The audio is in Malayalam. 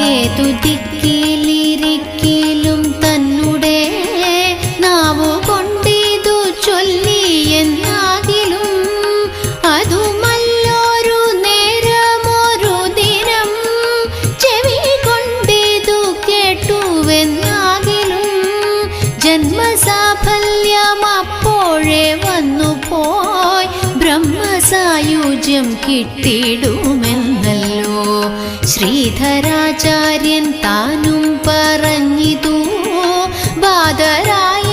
ഏതു ദിക്കിലിരിക്കലും തന്നുടെ നാവു കൊണ്ടിതു ചൊല്ലിയെന്നാകിലും അതുമല്ലൊരു നേരമൊരു ദിനം ചെവി കൊണ്ടിതു കേട്ടുവെന്നാകിലും ജന്മസാഫല്യം അപ്പോഴേ വന്നുപോയി ബ്രഹ്മസായുജ്യം കിട്ടിയിടുമെന്നല്ലോ ശ്രീധരാചാര്യൻ താനും പറഞ്ഞിതു ബാദരായ